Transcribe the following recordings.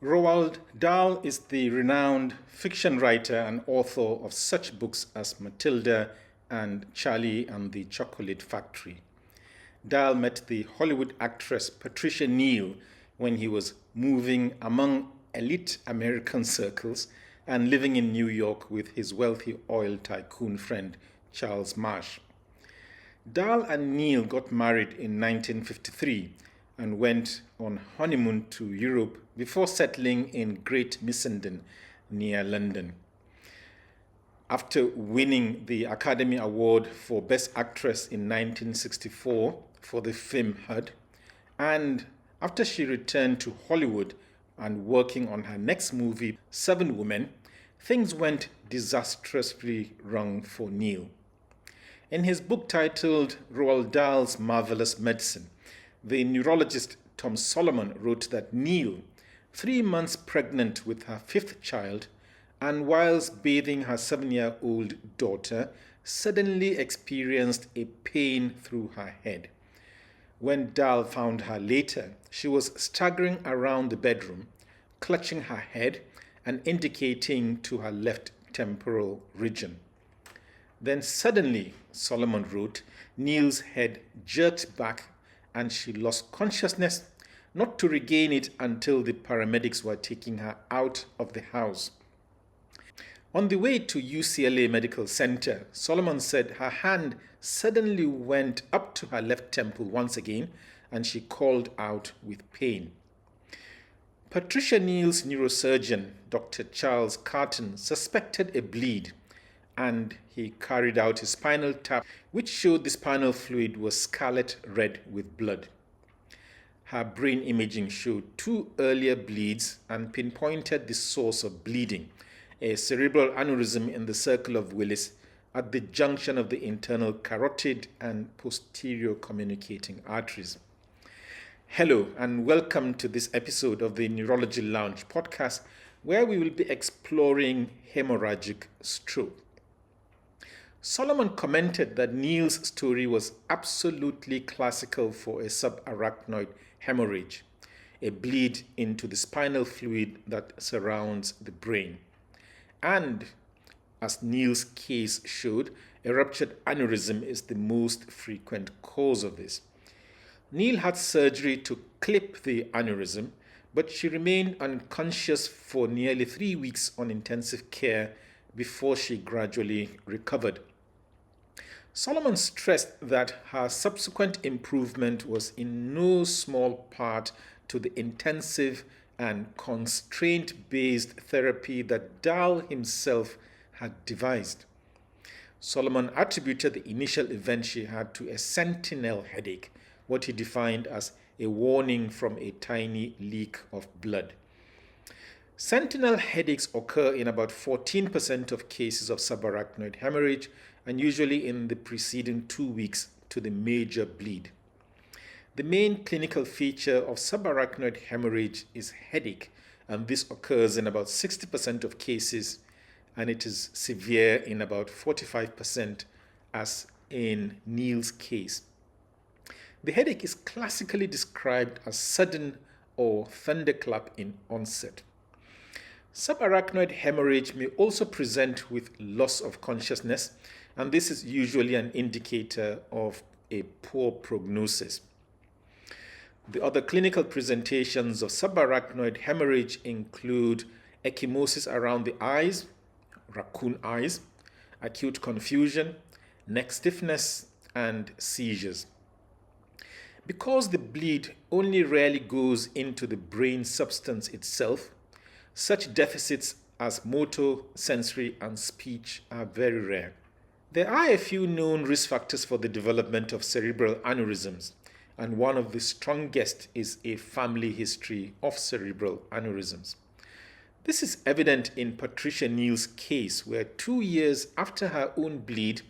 Roald Dahl is the renowned fiction writer and author of such books as Matilda and Charlie and the Chocolate Factory. Dahl met the Hollywood actress Patricia Neal when he was moving among elite American circles and living in New York with his wealthy oil tycoon friend Charles Marsh. Dahl and Neal got married in 1953 and went on honeymoon to Europe before settling in Great Missenden near London. After winning the Academy Award for Best Actress in 1964 for the film Hud, and after she returned to Hollywood and working on her next movie, Seven Women, things went disastrously wrong for Neal. In his book titled Roald Dahl's Marvellous Medicine, the neurologist Tom Solomon wrote that Neal, 3 months pregnant with her 5th child, and whilst bathing her 7-year-old daughter, suddenly experienced a pain through her head. When Dahl found her later, she was staggering around the bedroom, clutching her head and indicating to her left temporal region. Then suddenly, Solomon wrote, Neal's head jerked back and she lost consciousness, not to regain it until the paramedics were taking her out of the house. On the way to UCLA Medical Center, Solomon said her hand suddenly went up to her left temple once again and she called out with pain. Patricia Neal's neurosurgeon, Dr. Charles Carton, suspected a bleed and he carried out a spinal tap which showed the spinal fluid was scarlet red with blood. Her brain imaging showed 2 earlier bleeds and pinpointed the source of bleeding, a cerebral aneurysm in the circle of Willis at the junction of the internal carotid and posterior communicating arteries. Hello and welcome to this episode of the Neurology Lounge podcast, where we will be exploring hemorrhagic stroke. Solomon commented that Neal's story was absolutely classical for a subarachnoid haemorrhage, a bleed into the spinal fluid that surrounds the brain. And, as Neal's case showed, a ruptured aneurysm is the most frequent cause of this. Neal had surgery to clip the aneurysm, but she remained unconscious for nearly 3 weeks on intensive care before she gradually recovered. Solomon stressed that her subsequent improvement was in no small part to the intensive and constraint-based therapy that Dahl himself had devised. Solomon attributed the initial event she had to a sentinel headache, what he defined as a warning from a tiny leak of blood. Sentinel headaches occur in about 14% of cases of subarachnoid hemorrhage and usually in the preceding 2 weeks to the major bleed. The main clinical feature of subarachnoid hemorrhage is headache, and this occurs in about 60% of cases, and it is severe in about 45%, as in Neal's case. The headache is classically described as sudden or thunderclap in onset. Subarachnoid hemorrhage may also present with loss of consciousness, and this is usually an indicator of a poor prognosis. The other clinical presentations of subarachnoid hemorrhage include ecchymosis around the eyes, raccoon eyes, acute confusion, neck stiffness, and seizures. Because the bleed only rarely goes into the brain substance itself, such deficits as motor, sensory, and speech are very rare. There are a few known risk factors for the development of cerebral aneurysms, and one of the strongest is a family history of cerebral aneurysms. This is evident in Patricia Neal's case, where 2 years after her own bleed,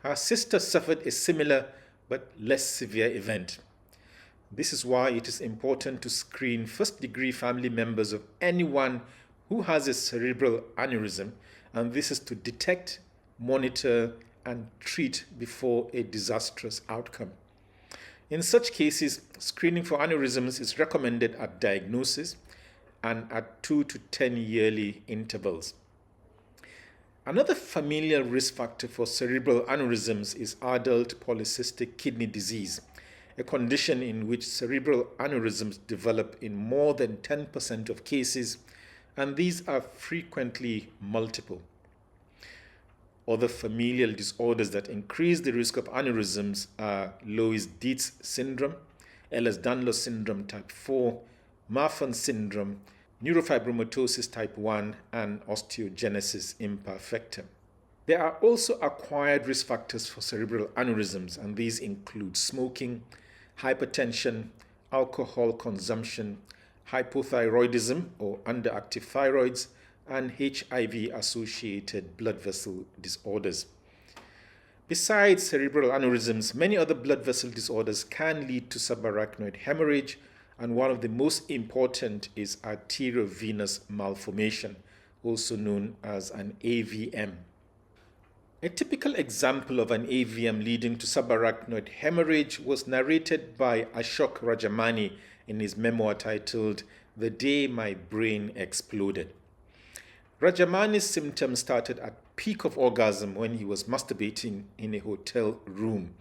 her sister suffered a similar but less severe event. This is why it is important to screen first-degree family members of anyone who has a cerebral aneurysm, and this is to detect, monitor, and treat before a disastrous outcome. In such cases, screening for aneurysms is recommended at diagnosis, and at 2 to 10 yearly intervals. Another familial risk factor for cerebral aneurysms is adult polycystic kidney disease, a condition in which cerebral aneurysms develop in more than 10% of cases, and these are frequently multiple. Other familial disorders that increase the risk of aneurysms are Loeys-Dietz syndrome, Ehlers-Danlos syndrome type 4, Marfan syndrome, neurofibromatosis type 1, and osteogenesis imperfecta. There are also acquired risk factors for cerebral aneurysms, and these include smoking, hypertension, alcohol consumption, hypothyroidism or underactive thyroids, and HIV-associated blood vessel disorders. Besides cerebral aneurysms, many other blood vessel disorders can lead to subarachnoid hemorrhage, and one of the most important is arteriovenous malformation, also known as an AVM. A typical example of an AVM leading to subarachnoid hemorrhage was narrated by Ashok Rajamani in his memoir titled The Day My Brain Exploded. Rajamani's symptoms started at peak of orgasm when he was masturbating in a hotel room.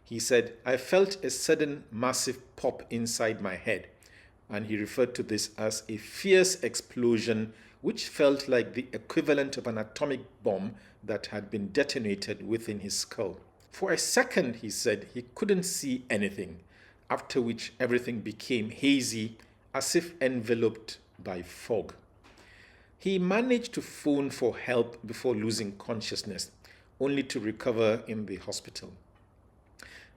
He said, "I felt a sudden massive pop inside my head," and he referred to this as a fierce explosion which felt like the equivalent of an atomic bomb that had been detonated within his skull. For a second, he said, he couldn't see anything, after which everything became hazy, as if enveloped by fog. He managed to phone for help before losing consciousness, only to recover in the hospital.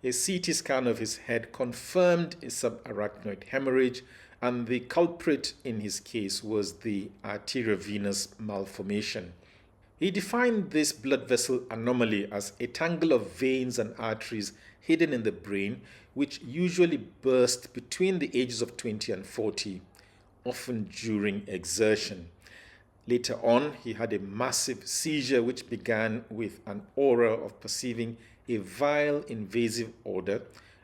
A CT scan of his head confirmed a subarachnoid hemorrhage, and the culprit in his case was the arteriovenous malformation. He defined this blood vessel anomaly as a tangle of veins and arteries hidden in the brain, which usually burst between the ages of 20 and 40, often during exertion. Later on, he had a massive seizure which began with an aura of perceiving a vile invasive odor,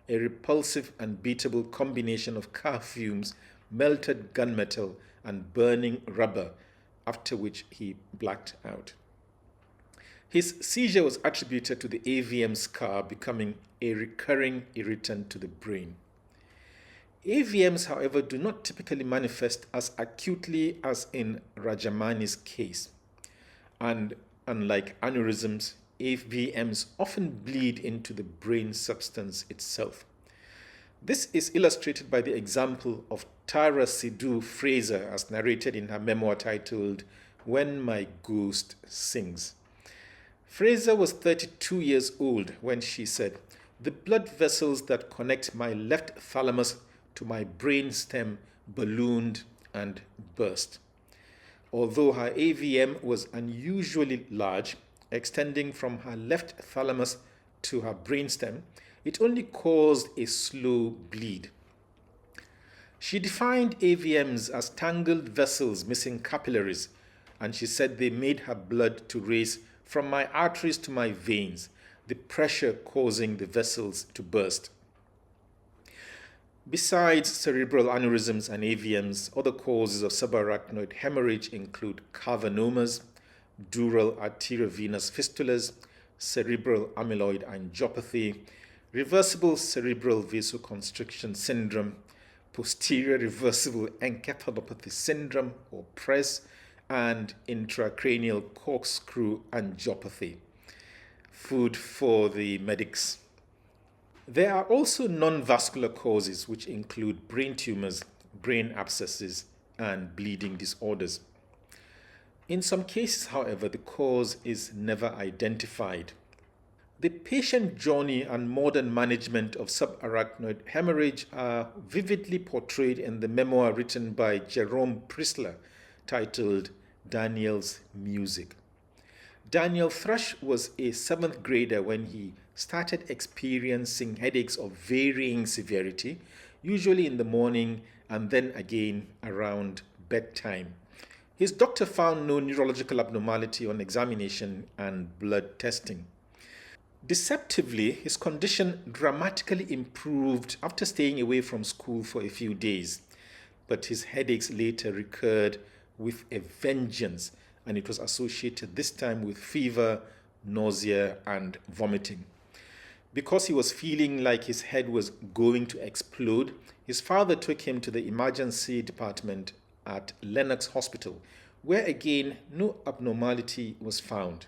a repulsive and beatable combination of car fumes, melted gunmetal, and burning rubber, after which he blacked out. His seizure was attributed to the AVM scar becoming a recurring irritant to the brain. AVMs, however, do not typically manifest as acutely as in Rajamani's case. And unlike aneurysms, AVMs often bleed into the brain substance itself. This is illustrated by the example of Tara Sidhu Fraser as narrated in her memoir titled When My Ghost Sings. Fraser was 32 years old when she said, "The blood vessels that connect my left thalamus to my brain stem ballooned and burst." Although her AVM was unusually large, extending from her left thalamus to her brainstem, it only caused a slow bleed. She defined AVMs as tangled vessels missing capillaries, and she said they made her blood to race from my arteries to my veins, the pressure causing the vessels to burst. Besides cerebral aneurysms and AVMs, other causes of subarachnoid hemorrhage include cavernomas, dural arteriovenous fistulas, cerebral amyloid angiopathy, reversible cerebral vasoconstriction syndrome, posterior reversible encephalopathy syndrome or PRES, and intracranial corkscrew angiopathy. Food for the medics. There are also non-vascular causes which include brain tumors, brain abscesses, and bleeding disorders. In some cases, however, the cause is never identified. The patient journey and modern management of subarachnoid hemorrhage are vividly portrayed in the memoir written by Jerome Prisler titled Daniel's Music. Daniel Thrush was a 7th grader when he started experiencing headaches of varying severity, usually in the morning and then again around bedtime. His doctor found no neurological abnormality on examination and blood testing. Deceptively, his condition dramatically improved after staying away from school for a few days. but his headaches later recurred with a vengeance, and it was associated this time with fever, nausea, and vomiting. Because he was feeling like his head was going to explode, his father took him to the emergency department at Lenox Hospital, where again no abnormality was found.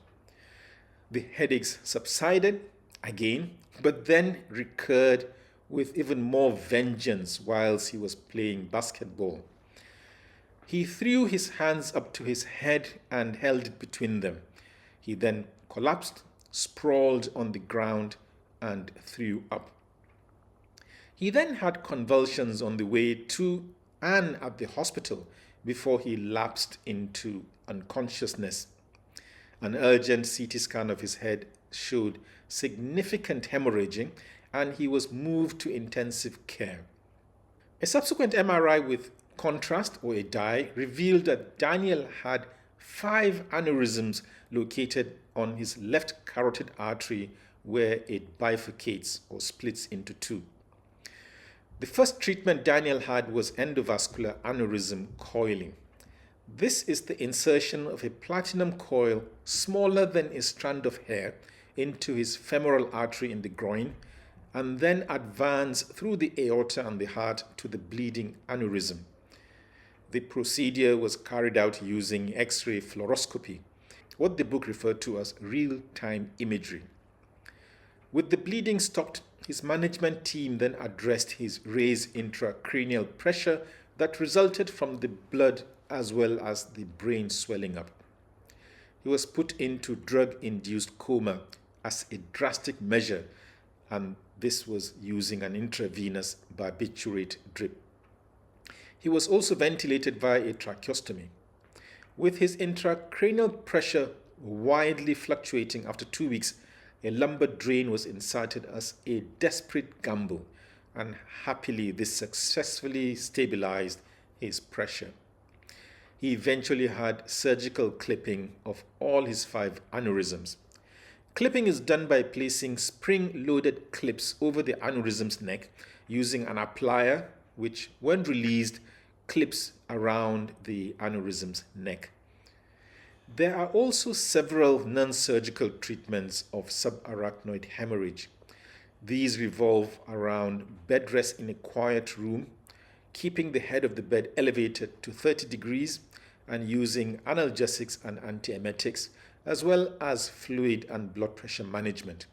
The headaches subsided again, but then recurred with even more vengeance whilst he was playing basketball. He threw his hands up to his head and held it between them. He then collapsed, sprawled on the ground, and threw up. He then had convulsions on the way to and at the hospital before he lapsed into unconsciousness. An urgent CT scan of his head showed significant hemorrhaging, and he was moved to intensive care. A subsequent MRI with contrast, or a dye, revealed that Daniel had 5 aneurysms located on his left carotid artery where it bifurcates or splits into 2. The first treatment Daniel had was endovascular aneurysm coiling. This is the insertion of a platinum coil smaller than a strand of hair into his femoral artery in the groin, and then advance through the aorta and the heart to the bleeding aneurysm. The procedure was carried out using X-ray fluoroscopy, what the book referred to as real-time imagery. With the bleeding stopped, his management team then addressed his raised intracranial pressure that resulted from the blood as well as the brain swelling up. He was put into drug-induced coma as a drastic measure, and this was using an intravenous barbiturate drip. He was also ventilated via a tracheostomy. With his intracranial pressure widely fluctuating after 2 weeks, a lumbar drain was inserted as a desperate gamble, and happily this successfully stabilized his pressure. He eventually had surgical clipping of all his 5 aneurysms. Clipping is done by placing spring-loaded clips over the aneurysm's neck using an applier which, when released, clips around the aneurysm's neck. There are also several non-surgical treatments of subarachnoid hemorrhage. These revolve around bed rest in a quiet room, keeping the head of the bed elevated to 30 degrees, and using analgesics and antiemetics, as well as fluid and blood pressure management.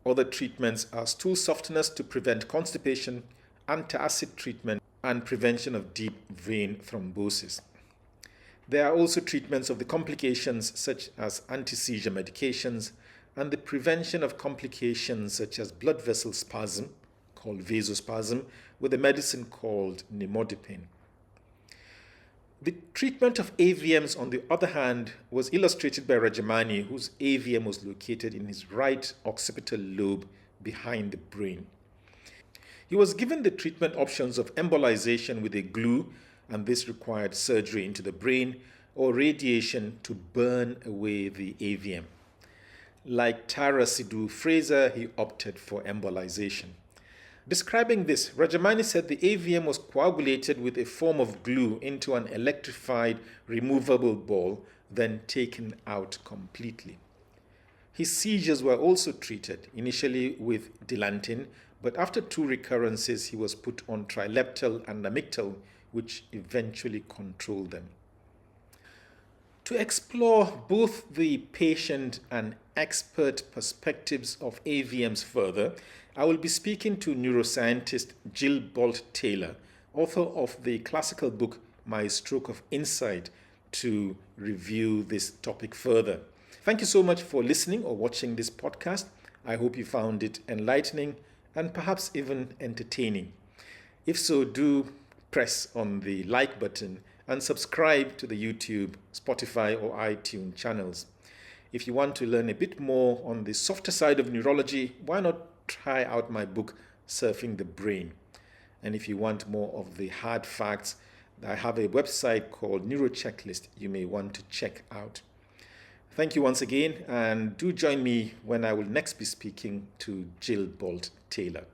Other treatments are stool softeners to prevent constipation, antacid treatment, and prevention of deep vein thrombosis. There are also treatments of the complications such as anti-seizure medications and the prevention of complications such as blood vessel spasm, called vasospasm, with a medicine called nimodipine. The treatment of AVMs, on the other hand, was illustrated by Rajamani, whose AVM was located in his right occipital lobe behind the brain. He was given the treatment options of embolization with a glue, and this required surgery into the brain, or radiation to burn away the AVM. Like Tara Sidhu Fraser, he opted for embolization. Describing this, Rajamani said the AVM was coagulated with a form of glue into an electrified, removable ball, then taken out completely. His seizures were also treated, initially with dilantin, but after 2 recurrences, he was put on trileptal and lamictal, which eventually controlled them. To explore both the patient and expert perspectives of AVMs further, I will be speaking to neuroscientist Jill Bolt Taylor, author of the classical book My Stroke of Insight, to review this topic further. Thank you so much for listening or watching this podcast. I hope you found it enlightening and perhaps even entertaining. If so, do press on the like button and subscribe to the YouTube, Spotify, or iTunes channels. If you want to learn a bit more on the softer side of neurology, why not try out my book, Surfing the Brain? And if you want more of the hard facts, I have a website called Neurochecklist you may want to check out. Thank you once again, and do join me when I will next be speaking to Jill Bolt Taylor.